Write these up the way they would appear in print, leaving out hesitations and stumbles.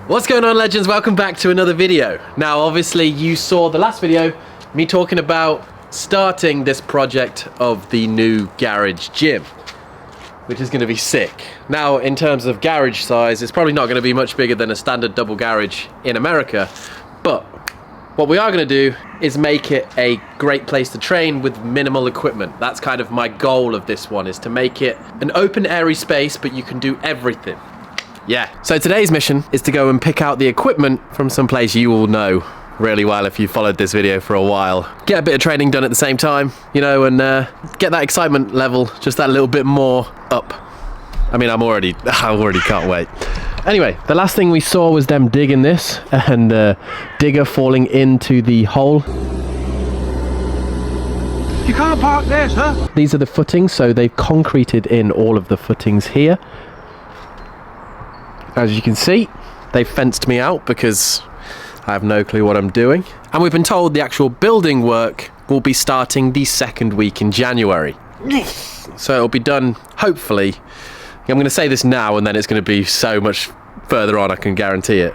What's going on, legends? Welcome back to another video. Now, obviously, you saw the last video, me talking about starting this project of the new garage gym, which is going to be sick. Now, in terms of garage size, it's probably not going to be much bigger than a standard double garage in America, but what we are going to do is make it a great place to train with minimal equipment. That's kind of my goal of this one, is to make it an open, airy space, but you can do everything. Yeah. So today's mission is to go and pick out the equipment from some place you all know really well if you followed this video for a while. Get a bit of training done at the same time, you know, and get that excitement level just that little bit more up. I mean, I already can't wait. Anyway, the last thing we saw was them digging this and digger falling into the hole. You can't park there, sir. These are the footings, so they've concreted in all of the footings here. As you can see, they've fenced me out because I have no clue what I'm doing. And we've been told the actual building work will be starting the second week in January. So it'll be done, hopefully. I'm going to say this now and then it's going to be so much further on, I can guarantee it.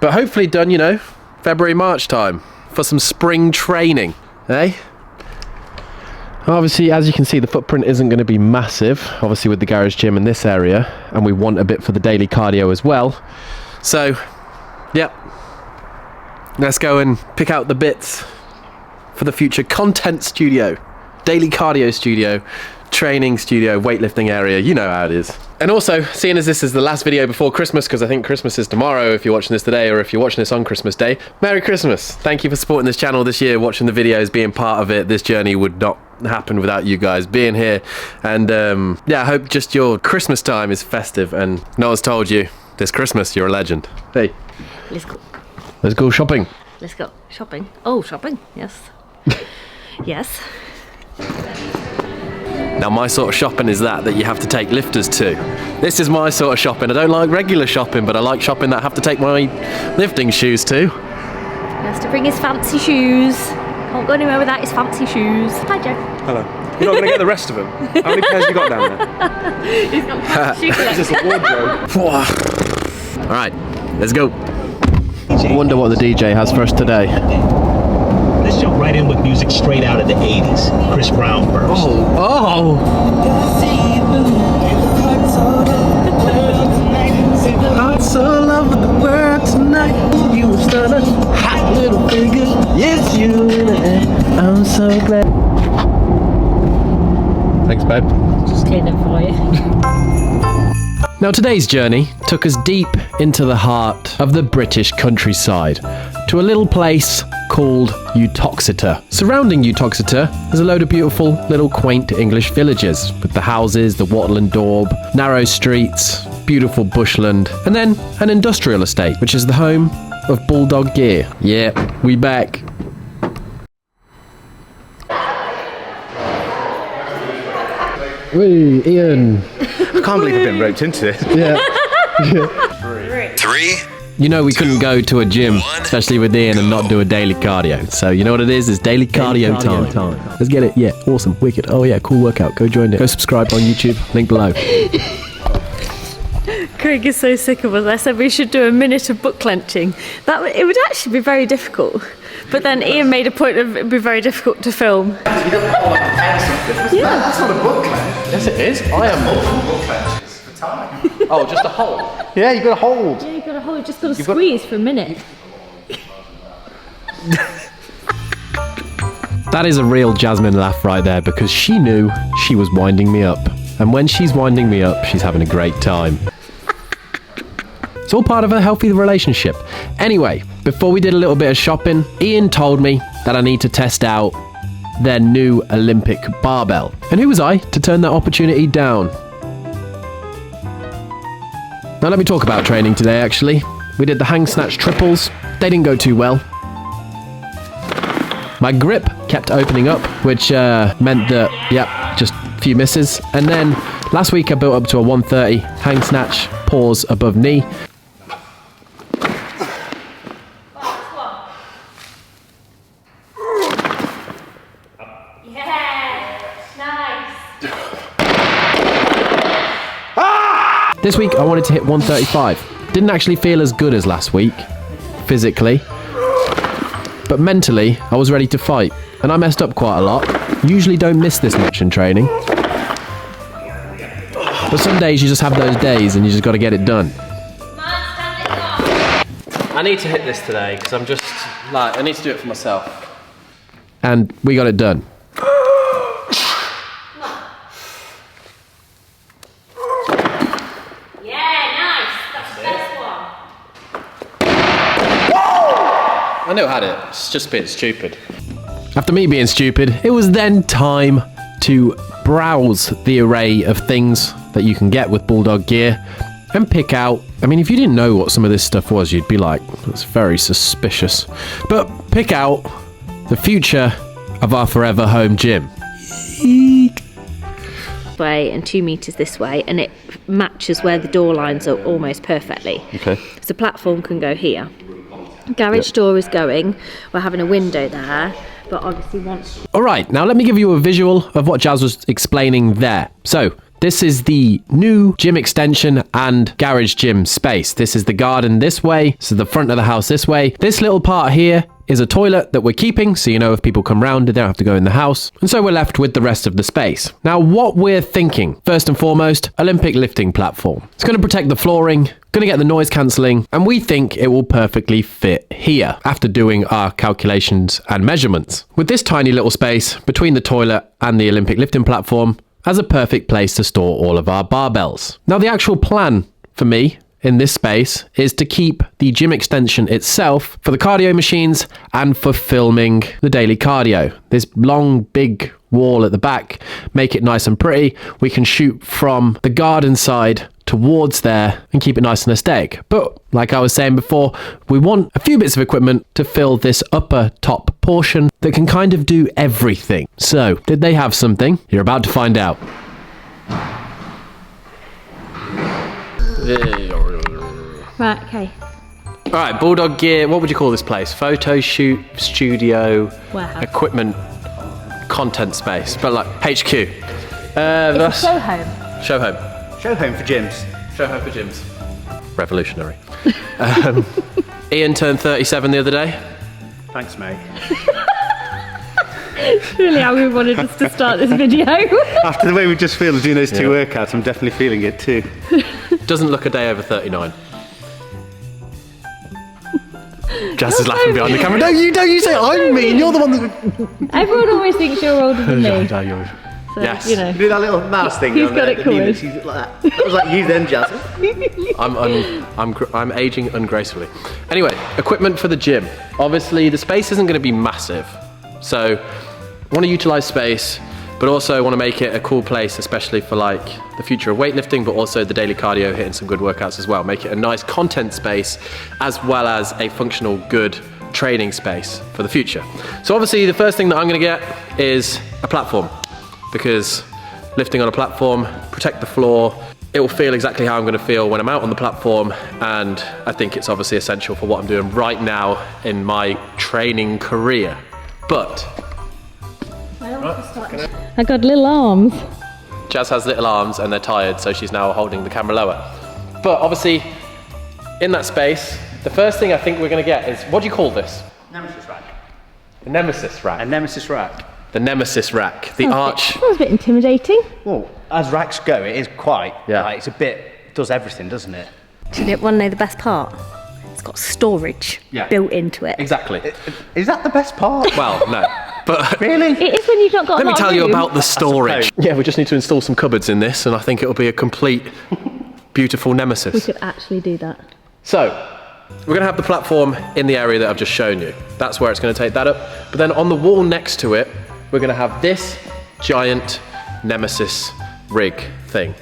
But hopefully done, you know, February, March time for some spring training, eh? Obviously, as you can see, the footprint isn't going to be massive, obviously with the garage gym in this area, and we want a bit for the daily cardio as well. So, yeah, let's go and pick out the bits for the future content studio, daily cardio studio, training studio, weightlifting area, you know how it is. And also, seeing as this is the last video before Christmas, because I think Christmas is tomorrow if you're watching this today, or if you're watching this on Christmas Day, Merry Christmas. Thank you for supporting this channel this year, watching the videos, being part of it. This journey would not happen without you guys being here. And yeah, I hope just your Christmas time is festive and no one's told you this Christmas you're a legend. Hey. Let's go. Let's go shopping. Let's go shopping. Oh, shopping. Yes. Yes. Now my sort of shopping is that you have to take lifters to. This is my sort of shopping. I don't like regular shopping, but I like shopping that I have to take my lifting shoes to. He has to bring his fancy shoes. Can't go anywhere without his fancy shoes. Hi, Joe. Hello. You're not going to get the rest of them. How many pairs you got down there? He's got fancy shoes. Is this a wardrobe? All right, let's go. I wonder what the DJ has for us today. Let's jump right in with music straight out of the 80s. Chris Brown first. Oh! I'm so in love with the world tonight. You a stunner, hot little figure. Yes, you and I'm so glad. Thanks, babe. Just clean it for you. Now today's journey took us deep into the heart of the British countryside, to a little place called Uttoxeter. Surrounding Uttoxeter is a load of beautiful little quaint English villages, with the houses, the wattle and daub, narrow streets, beautiful bushland, and then an industrial estate, which is the home of Bulldog Gear. Yeah, we back. Wait, Ian. I can't believe I've been roped into this. Yeah. Three. You know we couldn't go to a gym, especially with Ian, and not do a daily cardio. So you know what it is? It's daily cardio time. Let's get it. Yeah, awesome, wicked. Oh yeah, cool workout. Go join it. Go subscribe on YouTube. Link below. Craig is so sick of us. I said we should do a minute of butt clenching. It would actually be very difficult. But then Ian made a point of it would be very difficult to film. You don't hold like a pencil. Yeah. That's not a book clench. Yes, it is. I am Multiple book clenches for time. Oh, just a hold. Yeah, you've got to hold. Yeah, you got to hold. Just got to squeeze for a minute. That is a real Jasmine laugh right there, because she knew she was winding me up. And when she's winding me up, she's having a great time. It's all part of a healthy relationship. Anyway, before we did a little bit of shopping, Ian told me that I need to test out their new Olympic barbell. And who was I to turn that opportunity down? Now let me talk about training today, actually. We did the hang snatch triples. They didn't go too well. My grip kept opening up, which meant that, yep, just a few misses. And then last week I built up to a 130 hang snatch, pause above knee. This week I wanted to hit 135. Didn't actually feel as good as last week, physically. But mentally, I was ready to fight. And I messed up quite a lot. Usually don't miss this much in training. But some days you just have those days and you just got to get it done. I need to hit this today because I'm just like, I need to do it for myself. And we got it done. I knew I had it, it's just being stupid. After me being stupid, it was then time to browse the array of things that you can get with Bulldog gear and pick out. I mean, if you didn't know what some of this stuff was, you'd be like, that's very suspicious. But pick out the future of our forever home gym. Way and 2 meters this way, and it matches where the door lines are almost perfectly. Okay. So the platform can go here. Garage door is going. We're having a window there, but obviously once. All right, now let me give you a visual of what Jazz was explaining there. So this is the new gym extension and garage gym space. This is the garden this way. So the front of the house this way. This little part here is a toilet that we're keeping, so you know if people come round, they don't have to go in the house. And so we're left with the rest of the space. Now, what we're thinking, first and foremost, Olympic lifting platform. It's going to protect the flooring, going to get the noise cancelling, and we think it will perfectly fit here after doing our calculations and measurements. With this tiny little space between the toilet and the Olympic lifting platform as a perfect place to store all of our barbells. Now, the actual plan for me in this space is to keep the gym extension itself for the cardio machines and for filming the daily cardio. This long, big wall at the back, make it nice and pretty. We can shoot from the garden side towards there and keep it nice and aesthetic. But like I was saying before, we want a few bits of equipment to fill this upper top portion that can kind of do everything. So, did they have something? You're about to find out. Right, okay. All right, Bulldog gear, what would you call this place? Photo shoot, studio, Warehouse. equipment, content space, but like HQ. It's That's a show home. show home. Show home for gyms. Show home for gyms. Revolutionary. Ian turned 37 the other day. Thanks, mate. Really how we wanted us to start this video. After the way we just feel doing those two workouts, I'm definitely feeling it too. Doesn't look a day over 39. Jazz is laughing behind the camera. Don't you say I'm mean. You're the one that. Everyone always thinks you're older than me. So, Yes. you know. Do that little mouse thing. He's on got the it covered. unit. She's like that. That was like you then, Jazz. I'm aging ungracefully. Anyway, equipment for the gym. Obviously, the space isn't going to be massive, so I want to utilize space, but also want to make it a cool place, especially for like the future of weightlifting, but also the daily cardio, hitting some good workouts as well. Make it a nice content space, as well as a functional, good training space for the future. So obviously, the first thing that I'm going to get is a platform, because lifting on a platform, protect the floor. It will feel exactly how I'm going to feel when I'm out on the platform, and I think it's obviously essential for what I'm doing right now in my training career. But I got little arms. Jazz has little arms and they're tired, so she's now holding the camera lower. But obviously, in that space, the first thing I think we're going to get is, what do you call this? Nemesis rack. The Nemesis rack. A Nemesis rack. The Nemesis rack. The arch. That was a bit intimidating. Well, as racks go, it is quite. Yeah. Like, it's a bit. Does everything, doesn't it? Do you want to know the best part? It's got storage built into it. Exactly. Is that the best part? Well, no. But Really? It is when you've not got. let me tell you about the storage. suppose. Yeah, we just need to install some cupboards in this, and I think it'll be a complete, beautiful We Nemesis. could actually do that. So, we're going to have the platform in the area that I've just shown you. That's where it's going to take that up. But then on the wall next to it, we're going to have this giant Nemesis rig thing.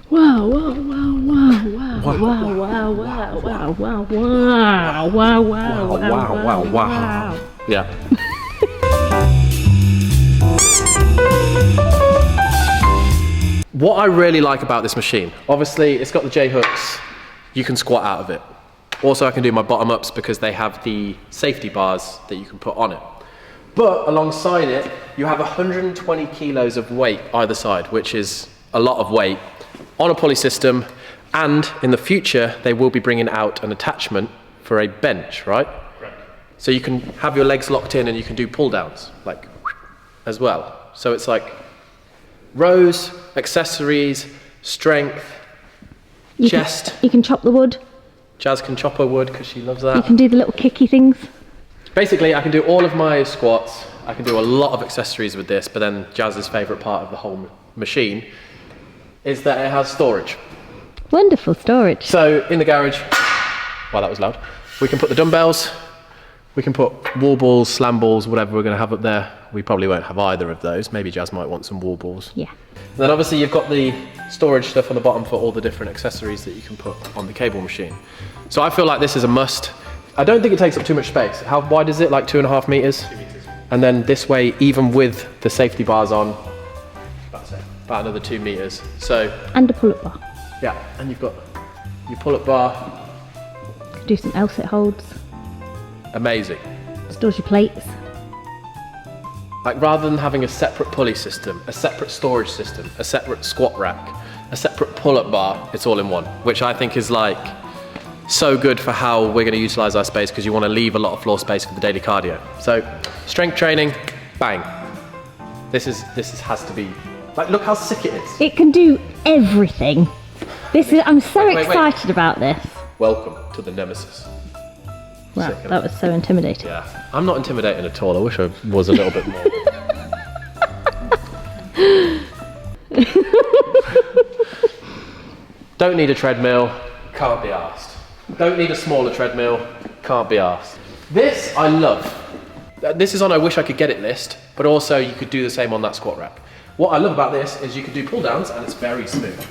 Wow! Wow! Wow! Wow! Wow! Wow! Wow! Wow! Wow! Wow! Wow! Wow! Wow! Wow! Wow! Yeah. What I really like about this machine, obviously it's got the J-hooks, you can squat out of it. Also I can do my bottom ups because they have the safety bars that you can put on it. But alongside it, you have 120 kilos of weight either side, which is a lot of weight on a pulley system, And in the future, they will be bringing out an attachment for a bench, right? Correct. So you can have your legs locked in and you can do pull downs, like, as well. So it's like rows, accessories, strength, chest. You can chop the wood. Jazz can chop her wood because she loves that. You can do the little kicky things. Basically, I can do all of my squats. I can do a lot of accessories with this, but then Jazz's favourite part of the whole machine is that it has storage. Wonderful storage. So in the garage, wow, that was loud. We can put the dumbbells, we can put wall balls, slam balls, whatever we're going to have up there. We probably won't have either of those. Maybe Jazz might want some wall balls. Yeah. And then obviously you've got the storage stuff on the bottom for all the different accessories that you can put on the cable machine. So I feel like this is a must. I don't think it takes up too much space. How wide is it? Like 2.5 meters? 2 meters. And then this way, even with the safety bars on, about another 2 meters. So. And a pull-up bar. Yeah, and you've got your pull-up bar. Do some L-sit holds. Amazing. Stores your plates. Like rather than having a separate pulley system, a separate storage system, a separate squat rack, a separate pull-up bar, it's all in one, which I think is like so good for how we're going to utilize our space, because you want to leave a lot of floor space for the daily cardio. So strength training, bang. This has to be, like, look how sick it is. It can do everything. I'm so excited about this. Welcome to the Nemesis. Wow, that was so intimidating. Yeah, I'm not intimidating at all. I wish I was a little bit more. Don't need a treadmill, can't be arsed. Don't need a smaller treadmill, can't be arsed. This I love. This is on I wish I could get it list, but also you could do the same on that squat rack. What I love about this is you can do pull downs and it's very smooth.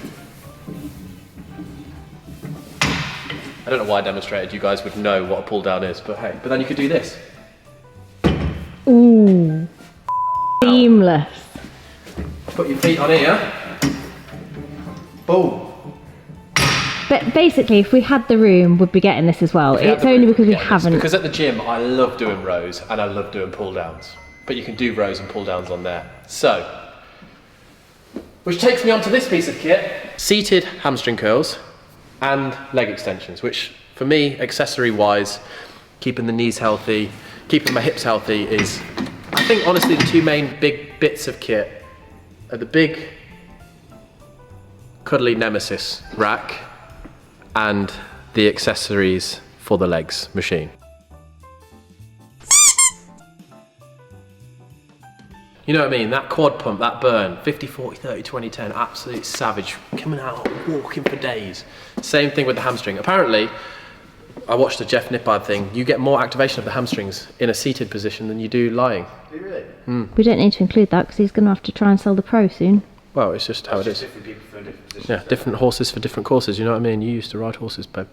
I don't know why I demonstrated, you guys would know what a pull down is, but hey. But then you could do this. Ooh. Seamless. Put your feet on here. Boom. But basically, if we had the room, we'd be getting this as well. It's only because we haven't. Because at the gym, I love doing rows and I love doing pull downs. But you can do rows and pull downs on there. So, which takes me on to this piece of kit. Seated hamstring curls and leg extensions, which for me, accessory wise, keeping the knees healthy, keeping my hips healthy is, I think honestly, the two main big bits of kit are the big cuddly Nemesis rack and the accessories for the legs machine. You know what I mean? That quad pump, that burn, 50, 40, 30, 20, 10, absolute savage, coming out, walking for days. Same thing with the hamstring. Apparently, I watched the Jeff Nippard thing, you get more activation of the hamstrings in a seated position than you do lying. Do you really? We don't need to include that because he's going to have to try and sell the Pro soon. Well, it's just how it is. Different people for different positions. Yeah, different horses for different courses, you know what I mean? You used to ride horses, babe.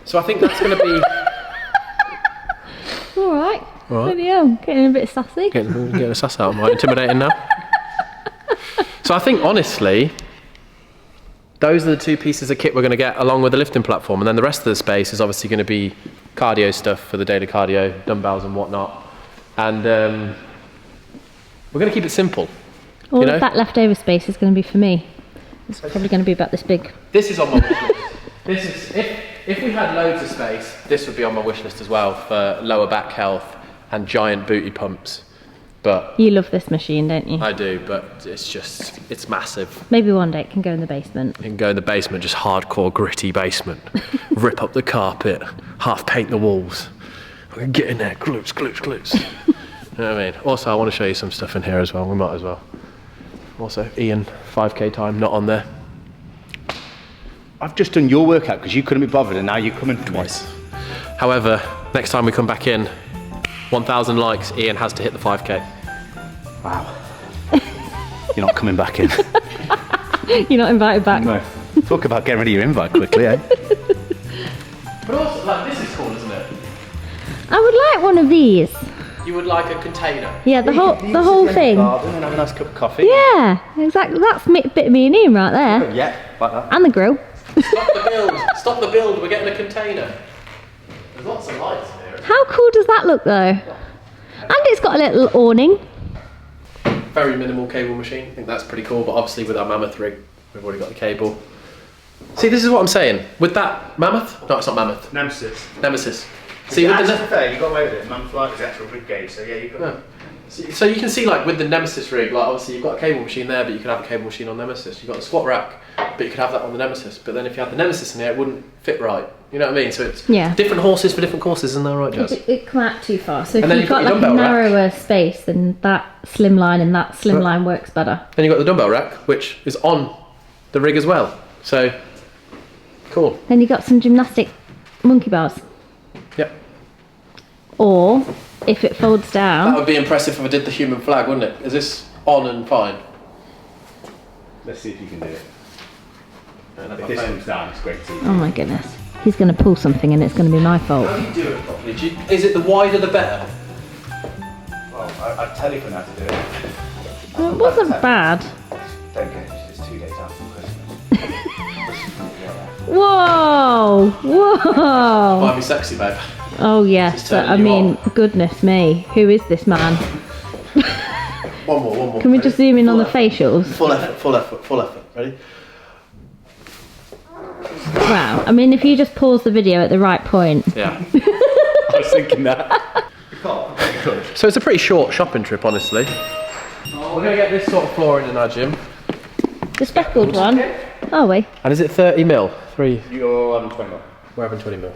So I think that's going to be... All right. All right. Bloody hell, getting a bit sassy. Getting a sass out. Am I intimidating now? So I think, honestly, those are the two pieces of kit we're going to get along with the lifting platform. And then the rest of the space is obviously going to be cardio stuff for the daily cardio, dumbbells and whatnot. And we're going to keep it simple. All of that leftover space is going to be for me. It's probably going to be about this big. This is on my wish list. This is, if we had loads of space, this would be on my wish list as well for lower back health and giant booty pumps. But You love this machine, don't you? I do, but it's just, it's massive. Maybe one day it can go in the basement. You can go in the basement, just hardcore gritty basement. Rip up the carpet, half paint the walls. I can get in there, glutes, glutes, glutes. You know what I mean? Also, I want to show you some stuff in here as well, we might as well. Also, Ian, 5K time, not on there. I've just done your workout because you couldn't be bothered and now you're coming twice. However, next time we come back in, 1,000 likes, Ian has to hit the 5K. Wow. You're not coming back in. You're not invited back. No. Talk about getting rid of your invite quickly, eh? But also, like, this is cool, isn't it? I would like one of these. You would like a container. Yeah, the whole thing. Garden and have a nice cup of coffee. Yeah, exactly. That's a bit of me and Ian right there. Yeah, like that. And the grill. Stop the build, stop the build, we're getting a container. There's lots of lights in here. How cool does that look though? And it's got a little awning. Very minimal cable machine, I think that's pretty cool, but obviously with our Mammoth Rig, we've already got the cable. See, this is what I'm saying. With that Mammoth? No, it's not Mammoth. Nemesis. Nemesis. See, with the fair, you got away with it. Mammoth Rig is actual rig gauge, so yeah, you got. Yeah. So you can see, like, with the Nemesis rig, like, obviously you've got a cable machine there, but you could have a cable machine on Nemesis. You've got the squat rack, but you could have that on the Nemesis. But then if you had the Nemesis in there, it wouldn't fit right. You know what I mean? So it's different horses for different courses, isn't that right, Jazz? It come out too far. So if And then you've got like a dumbbell rack. narrower space, then that slim line and that slim line works better. Then you've got the dumbbell rack, which is on the rig as well. So, cool. Then you got some gymnastic monkey bars. Yep. Or if it folds That down, would be impressive if I did the human flag, wouldn't it? Is this on and fine? Let's see if you can do it. If this comes down, it's great to see. oh my goodness, he's going to pull something and it's going to be my fault. How do you do it properly? Is it the wider the better? Well, I'd tell you for now to do it. Well, it wasn't bad. Don't get it, it's 2 days after Christmas. Whoa, whoa. Might be sexy, babe. Oh yes, Just turning I you mean, goodness me, who is this man? One more. Can we just zoom in on the facials? Full effort. Ready? Wow, I mean, if you just pause the video at the right point. Yeah. I was thinking that. So it's a pretty short shopping trip, honestly. We're going to get this sort of flooring in our gym. The speckled one? Are we? And is it 30 mil? You're on 20 mil. We're having 20 mil.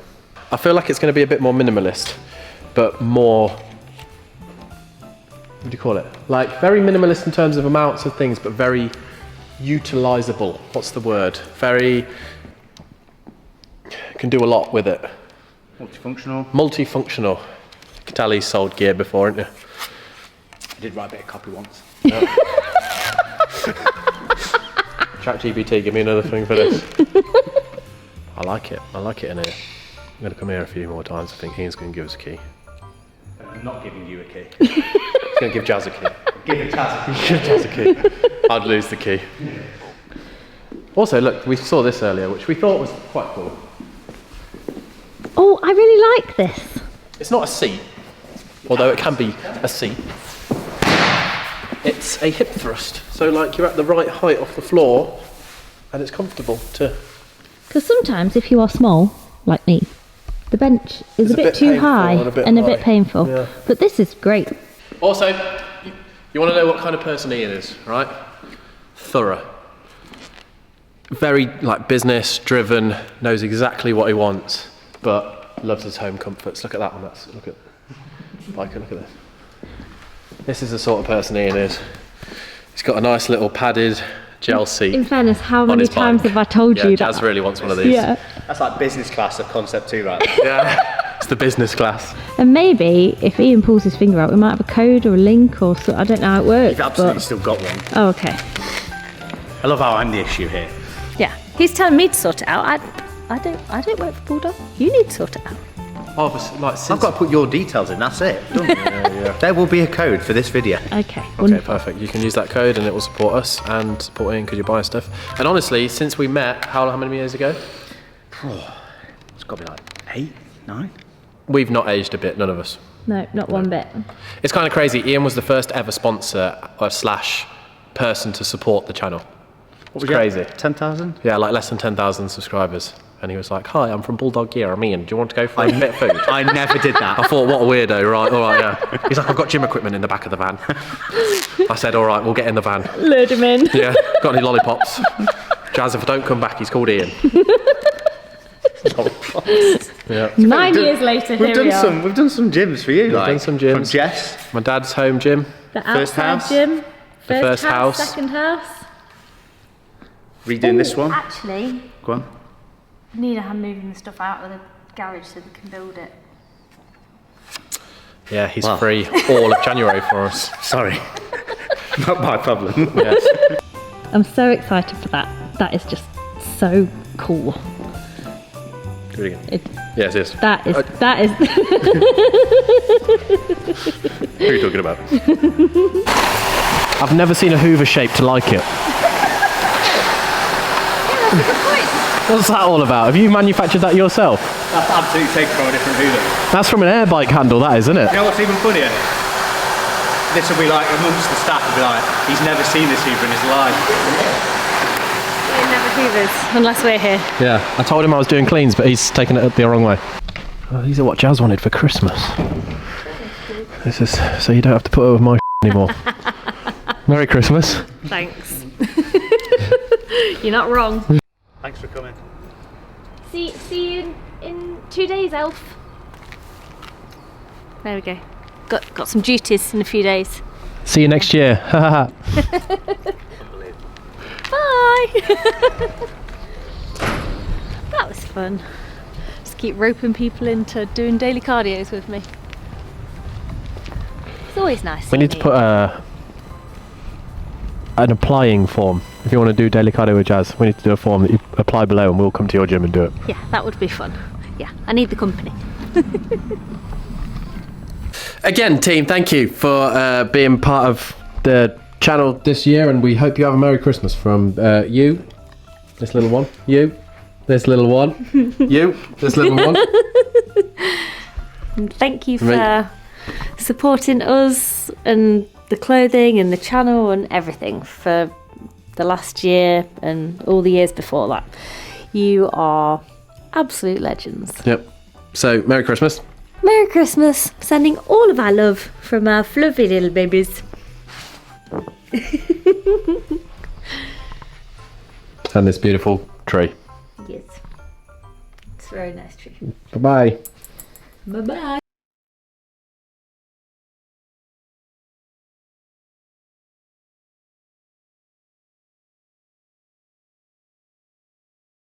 I feel like it's going to be a bit more minimalist, but more, what do you call it? Like very minimalist in terms of amounts of things, but very utilizable. What's the word? Very, can do a lot with it. Multifunctional. Multifunctional. You can tell he's sold gear before, haven't you? I did write a bit of copy once. ChatGPT, give me another thing for this. I like it in here. I'm going to come here a few more times. I think Ian's going to give us a key. I'm not giving you a key. He's going to give Jazz a key. Give it Taz. Give Jazz a key. I'd lose the key. Also, look, we saw this earlier, which we thought was quite cool. Oh, I really like this. It's not a seat, although it can be a seat. It's a hip thrust, so like you're at the right height off the floor, and it's comfortable to. Because sometimes if you are small, like me, the bench is a bit too painful high and a bit high. painful. Yeah. But this is great. Also, you want to know what kind of person Ian is, right? Thorough. Very like business driven, knows exactly what he wants, but loves his home comforts. Look at that one. Look at this. This is the sort of person Ian is. He's got a nice little padded gel seat. In fairness, how on many his times bike. have I told you that? Jazz really wants one of these. Yeah. That's like business class of Concept 2, right there. Yeah. It's the business class. And maybe if Ian pulls his finger out, we might have a code or a link or so. I don't know how it works. You've absolutely but... still got one. Oh, okay. I love how I'm the issue here. Yeah. He's telling me to sort it out. I don't work for Bulldog. You need to sort it out. Obviously, like since I've got to put your details in, that's it. There will be a code for this video. Okay. Okay, Wonderful. perfect. You can use that code and it will support us and support Ian because you're buying stuff. And honestly, since we met, how many years ago? It's got to be like 8, 9. We've not aged a bit, none of us. No, not one bit. It's kind of crazy. Ian was the first ever sponsor or slash person to support the channel. It's crazy. 10,000? Yeah, like less than 10,000 subscribers. And he was like, hi, I'm from Bulldog Gear, I'm Ian. Do you want to go for a bit of food? I never did that. I thought, what a weirdo, right, all right, yeah. He's like, I've got gym equipment in the back of the van. I said, all right, we'll get in the van. Lured him in. Yeah, got any lollipops? Jazz, if I don't come back, he's called Ian. Yeah. 9 years later, here we are. We've done some gyms for you. We've done some gyms. From Jess. My dad's home gym. The First outside house. gym. First house. Second house. Redoing this one. Actually, Go on. need a hand moving the stuff out of the garage so they can build it. Yeah, he's free all of January for us. Sorry. Not my problem. Yes. I'm so excited for that. That is just so cool. Do it again. It, Yes, it is. that is. Who are you talking about? I've never seen a Hoover shaped like it. What's that all about? Have you manufactured that yourself? That's absolutely taken from a different Hoover. That's from an air bike handle, that is, isn't it? You know what's even funnier? This will be like, amongst the staff will be like, he's never seen this Hoover in his life. Ian never hoovers, unless we're here. Yeah, I told him I was doing cleans, but he's taken it the wrong way. Oh, these are what Jazz wanted for Christmas. This is so you don't have to put up with my anymore. Merry Christmas. Thanks. You're not wrong. Thanks for coming. See you in 2 days, Elf. There we go. Got some duties in a few days. See you next year. Bye. That was fun. Just keep roping people into doing daily cardios with me. It's always nice. We need to put an applying form. If you want to do daily cardio with Jazz, we need to do a form that you apply below and we'll come to your gym and do it. Yeah, that would be fun. Yeah, I need the company. Again, team, thank you for being part of the channel this year, and we hope you have a Merry Christmas from you, this little one, you, this little one, you, this little one. And thank you for supporting us and the clothing and the channel and everything for the last year and all the years before that. You are absolute legends. Yep. So, Merry Christmas. Merry Christmas. Sending all of our love from our fluffy little babies. And this beautiful tree. Yes. It's a very nice tree. Bye-bye. Bye-bye.